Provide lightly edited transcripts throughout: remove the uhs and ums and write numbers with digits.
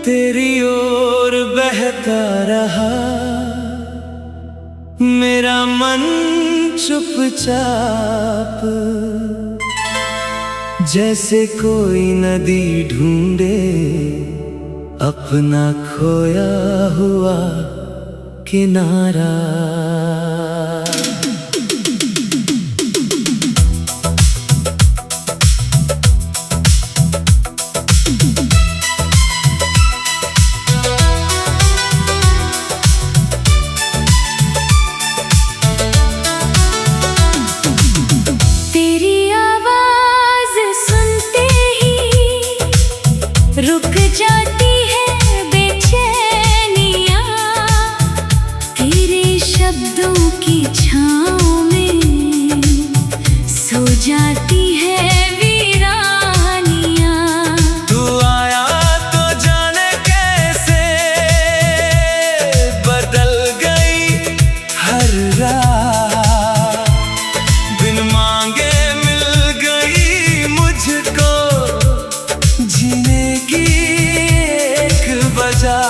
तेरी ओर बहता रहा मेरा मन चुपचाप, जैसे कोई नदी ढूंढे अपना खोया हुआ किनारा। रुक जाती है बेचैनियाँ, तेरे शब्दों की छाँव में सो जाती है वीरानियाँ। तू आया तो जाने कैसे बदल गई हर रात, बिन मांगे मिल गई मुझको जीने की एक वजह।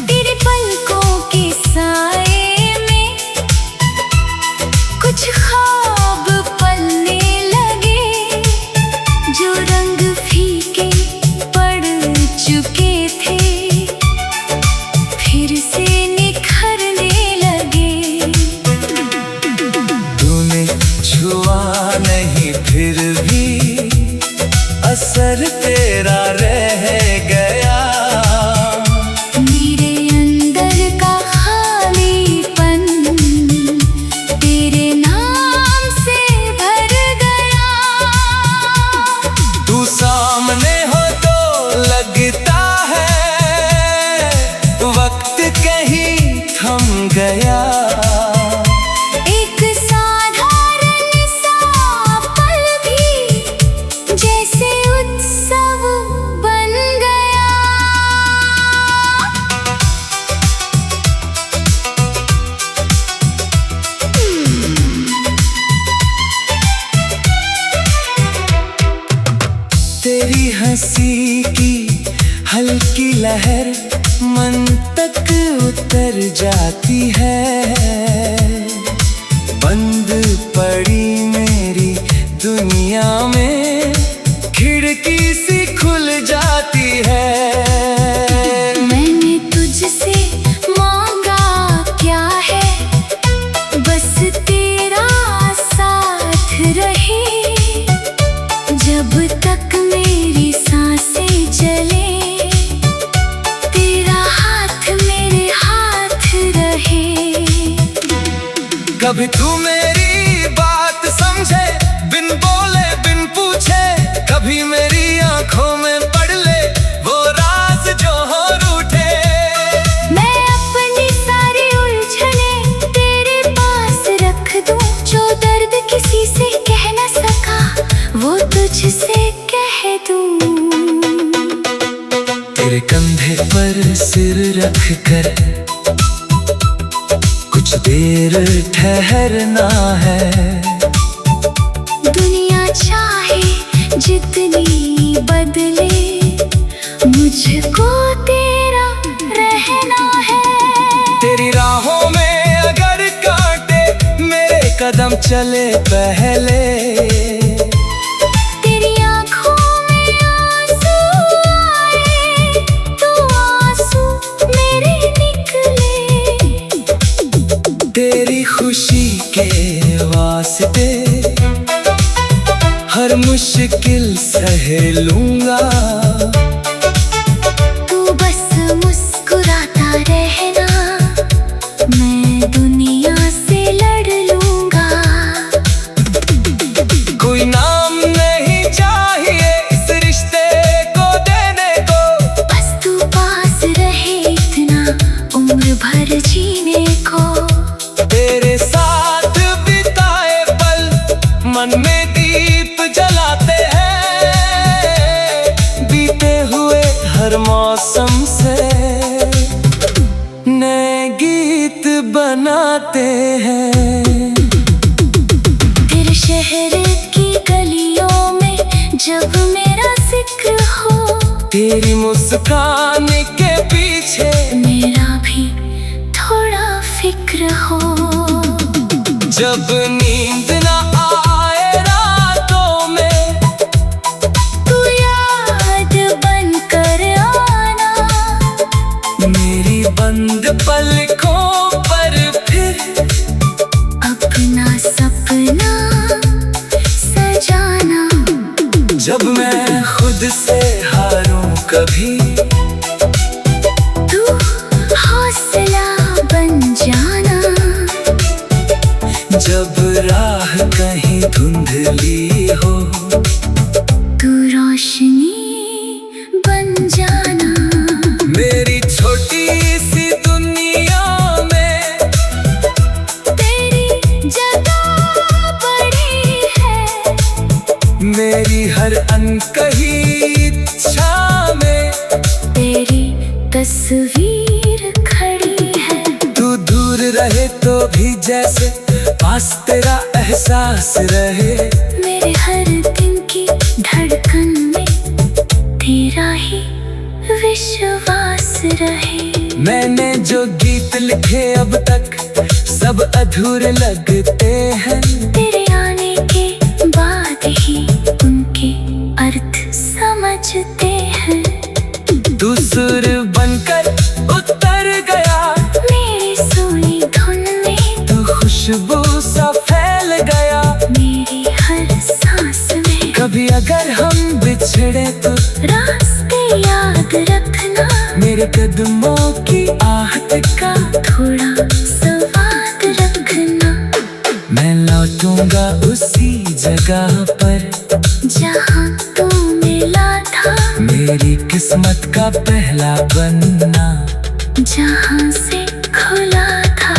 तेरे पलकों के साए में कुछ ख्वाब पलने लगे, जो रंग फीके पड़ चुके थे फिर से निखरने लगे। तूने छुआ नहीं फिर भी असर तेरा रह गया, मेरे अंदर का खालीपन तेरे नाम से भर गया। तू सामने हो तो लगता है वक्त कहीं थम गया। तेरी हंसी की हल्की लहर मन तक उतर जाती है, बंद पड़ी मेरी दुनिया में खिड़की सी खुल जाती है। मैंने तुझसे मांगा क्या है, बस तेरा साथ रहे, जब तक मेरी सांसें चले तेरा हाथ मेरे हाथ रहे। कभी तू मेरी बात समझे बिन बोले बिन पूछे, कभी मेरी आंखों में पढ़ ले वो राज जो हो रूठे। मैं अपनी सारी उलझने तेरे पास रख दूं, जो दर्द किसी से कह न सका वो तुझसे कह दूं। तेरे कंधे पर सिर रख कर कुछ देर ठहरना है, दुनिया चाहे जितनी बदले मुझको तेरा रहना है। तेरी राहों में अगर कांटे मेरे कदम चले पहले, तेरी आंखों में आंसू आए तो आंसू मेरे निकले। तेरी खुशी के वास्ते हर मुश्किल सह लूंगा, तू बस मुस्कुराता रहना, मैं दुनिया से लड़ लूंगा। कोई नाम नहीं चाहिए इस रिश्ते को देने को, बस तू पास रहे इतना उम्र भर जीने को। तेरे साथ बिताए पल मन में दीप जलाते हैं, बीते हुए हर मौसम से नए गीत बनाते हैं। तेरे शहर की गलियों में जब मेरा जिक्र हो, तेरी मुस्कान के पीछे मेरा भी थोड़ा फिक्र हो। जब नींद ना आए रातों में, तू याद बन कर आना, मेरी बंद पलकों पर फिर अपना सपना सजाना। जब मैं खुद से हारूं कभी, तू हौसला बन जाना। जब राह कहीं धुंधली हो, तू रोशनी बन जाना। मेरी छोटी सी दुनिया में तेरी जगह बड़ी है, मेरी हर अनकही इच्छा में तेरी तस्वीर खड़ी है। तू दूर रहे तो भी जैसे पास तेरा एहसास रहे। मेरे हर दिन की धड़कन में तेरा ही विश्वास रहे। मैंने जो गीत लिखे अब तक सब अधूरे लगते हैं, तेरे आने के बाद ही उनके अर्थ समझते हैं। तू सुर बनकर उतर गया मेरी सोई धुन में, तू खुशबू सा फैल गया मेरी हर सांस में। कभी अगर हम बिछड़े तो रास्ते याद रखना, मेरे कदमों की आहट का थोड़ा स्वाद रखना। मैं लौटूंगा उसी जगह पर जहाँ तू मिला था, मेरी किस्मत का पहला बनना, जहाँ से खुला था।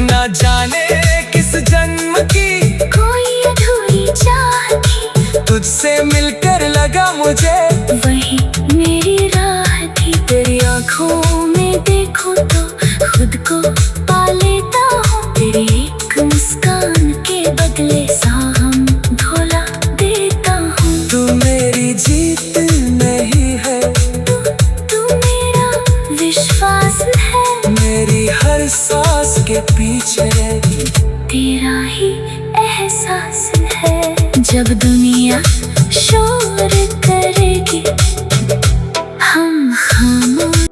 ना जाने किस जन्म की कोई अधूरी चाह थी, तुझसे मिलकर लगा मुझे वही मेरी राह थी। तेरी आँखों में देखो तो खुद को पा लेता हूँ, तेरी एक मुस्कान के बदले सागम धोला देता हूँ। तू मेरी जीत नहीं है, तू मेरा विश्वास है, मेरी हर सांस के पीछे तेरा ही एहसास है। जब दुनिया शोर करेगी, हम खामोश।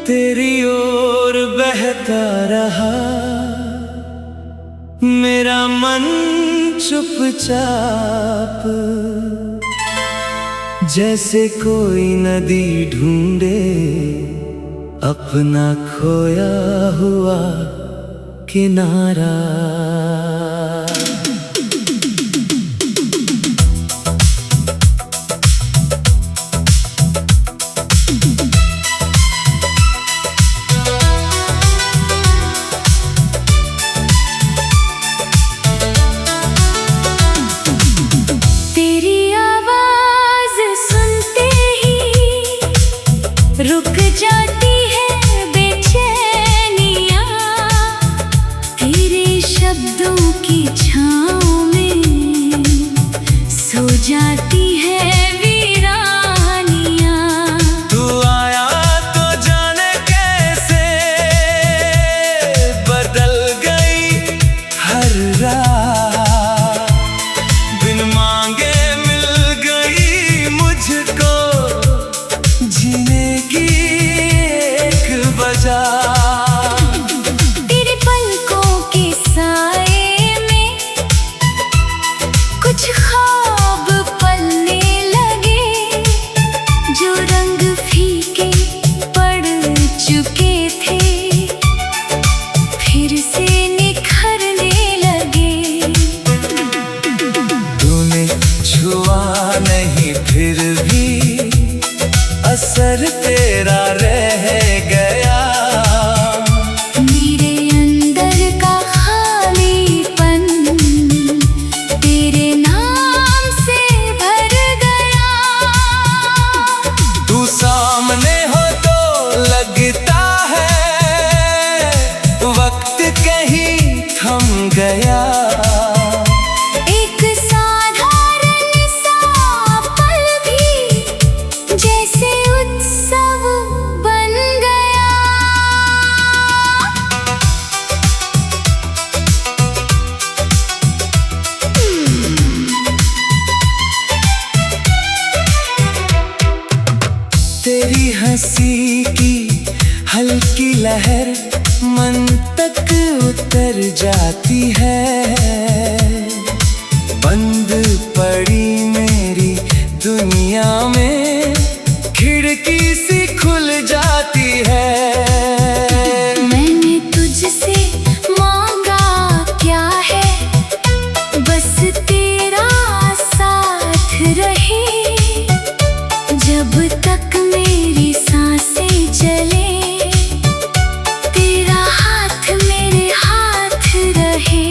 तेरी ओर बहता रहा मेरा मन चुपचाप, जैसे कोई नदी ढूंढे अपना खोया हुआ किनारा। तेरी आवाज सुनते ही रुक जाती है बेचैनियाँ, तेरे शब्दों की छाँव में सो जाती है वीरानियाँ। तू आया तो जाने कैसे बदल गई हर रात, बिन मांगे मिल गई मुझको जीने की लहर मन तक उतर जाती है। बंद पड़ी मेरी दुनिया में खिड़की सी खुल जाती है। मैंने तुझसे मांगा क्या है, बस तेरा साथ रहे। जब तक मेरी सांसें चले, तेरा हाथ मेरे हाथ रहे।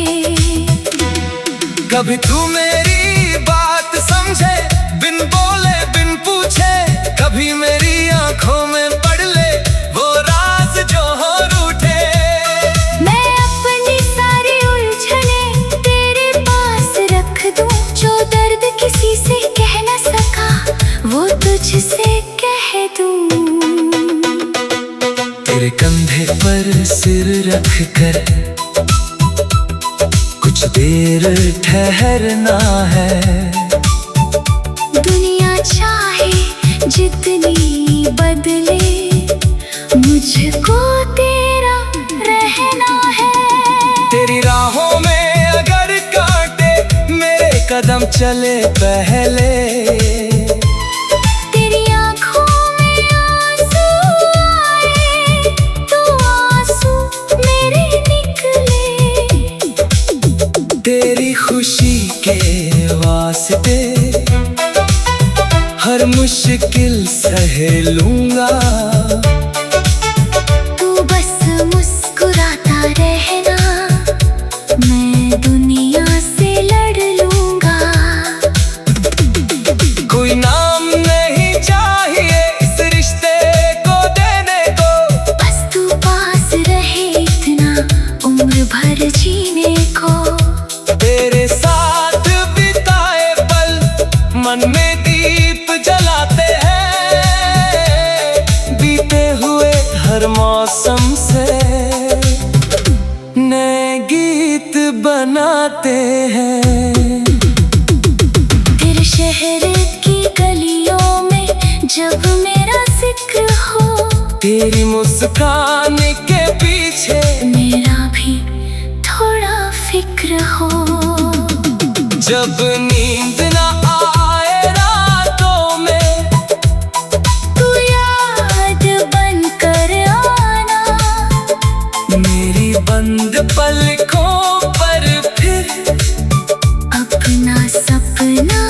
कभी तू मेरी बात समझे बिन बोले बिन पूछे, कभी मेरी आंखों में पढ़ ले वो राज जो हो रूठे। मैं अपनी सारी उलझने तेरे पास रख दूं, जो दर्द किसी से कह न सका वो तुझसे कह दूं। तेरे कंधे पर सिर रख कर कुछ देर ठहरना है। दुनिया चाहे जितनी बदले, मुझको तेरा रहना है। तेरी राहों में अगर कांटे मेरे कदम चले पहले, तेरी आंखों में आंसू आए तो आंसू मेरे निकले। तेरी खुशी के वास्ते हर मुश्किल सह लूंगा। तू बस मुस्कुराता रहना, मैं दुनिया से लड़ लूंगा। कोई नाम नहीं चाहिए इस रिश्ते को देने को, बस तू पास रहे इतना उम्र भर जीने को। तेरे साथ बिताए पल मन में दीप जलाते हैं। बीते हुए हर मौसम से नए गीत बनाते हैं। तेरे शहर की गलियों में जब मेरा जिक्र हो, तेरी मुस्कान के पीछे मेरा भी थोड़ा फिक्र हो। जब नींद ना आए रातों में, तू याद बन कर आना, मेरी बंद पलकों पर फिर अपना सपना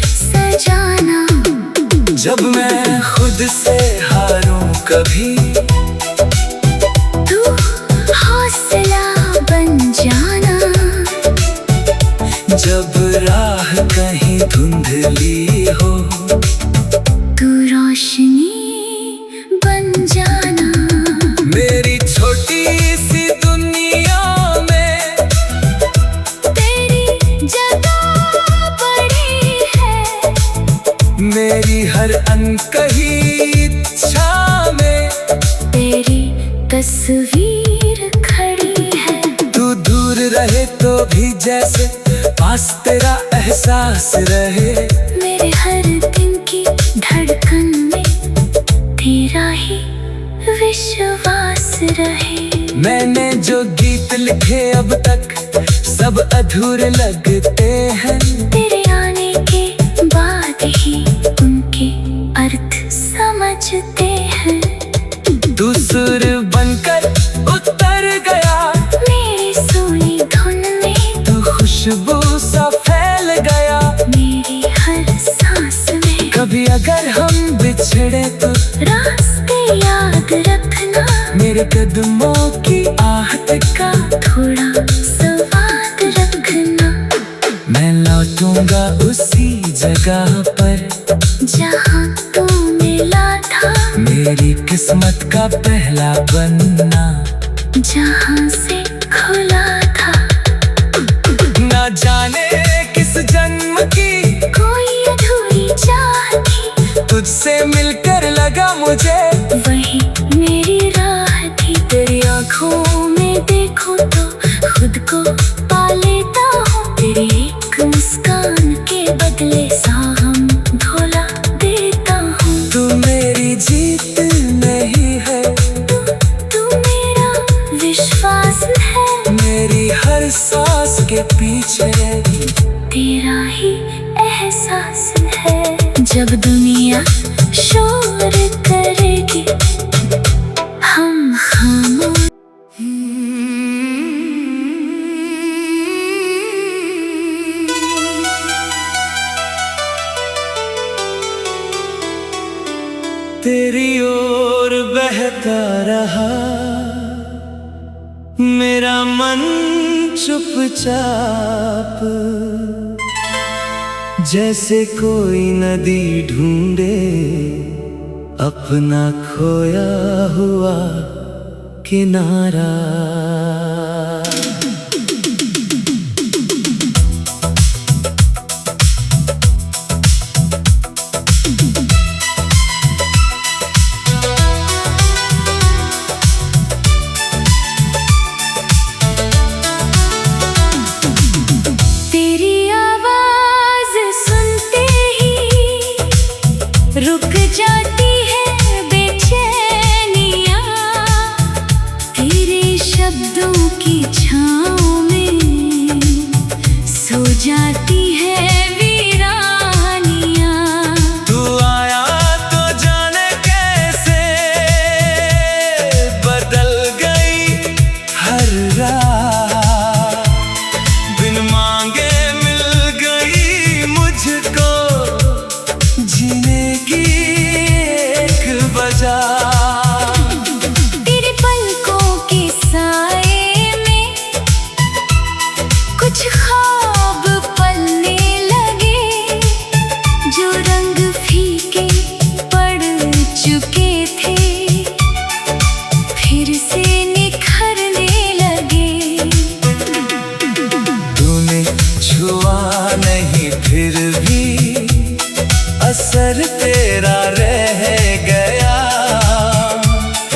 सजाना। जब मैं खुद से हारूं कभी, तू हौसला बन जाना। जब राह कहीं धुंधली हो, तू रोशनी बन जाना। मेरी छोटी सी दुनिया में तेरी जगह बड़ी है, मेरी हर अनकही इच्छा में तेरी तस्वीर खड़ी है। तू दूर रहे तो भी जैसे पास तेरा एहसास रहे। मेरे हर दिन की धड़कन में तेरा ही विश्वास रहे। मैंने जो गीत लिखे अब तक सब अधूरे लगते हैं। तेरे आने के बाद ही उनके अर्थ समझते हैं। तू सुर बनकर उतर गया मेरी सोनी धुन में, तू खुशबू सा फैल गया मेरी हर सांस में। कभी अगर हम बिछड़े तो रास्ते याद रखना, मेरे कदमों की आहट का थोड़ा स्वाद रखना। मैं लौटूंगा उसी जगह पर जहाँ तू मिला था, मेरी किस्मत का पहला पन्ना जहाँ से खुला था। ना जाने किस जन्म की कोई अधूरी चाह थी, तुझसे मिलकर लगा मुझे वही मेरी राह थी। तेरी आंखों में देखो तो खुद को पा लेता हूँ। तेरी एक मुस्कान के बदले सागम धोला देता हूँ। तू मेरी जीत नहीं है, पीछे। तेरा ही एहसास है जब दुनिया शोर करेगी, हम खामोश। तेरी ओर बहता रहा मेरा मन चुपचाप, जैसे कोई नदी ढूंढे अपना खोया हुआ किनारा। रुक जाती है बेचैनियाँ, तेरे शब्दों की छाँव में सो जाती है वीरानियाँ। तू आया तो जाने कैसे बदल गई हर रात, बिन मांगे मिल गई मुझको जीने की एक वजह। तेरे पलकों के साए में कुछ ख्वाब पलने लगे, जो रंग फीके पड़ चुके थे फिर से निखरने लगे। तूने छुआ नहीं फिर भी असर तेरा रह गया,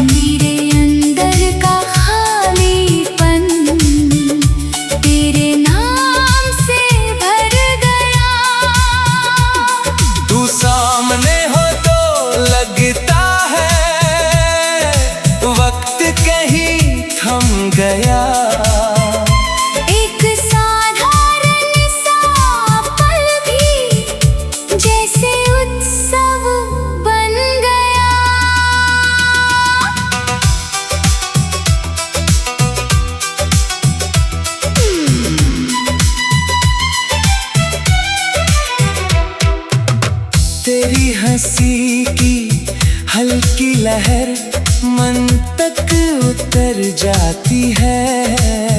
मेरे अंदर का खालीपन तेरे नाम से भर गया। तू सामने हो तो लगता है वक्त कहीं थम गया। तेरी हंसी की हल्की लहर मन तक उतर जाती है।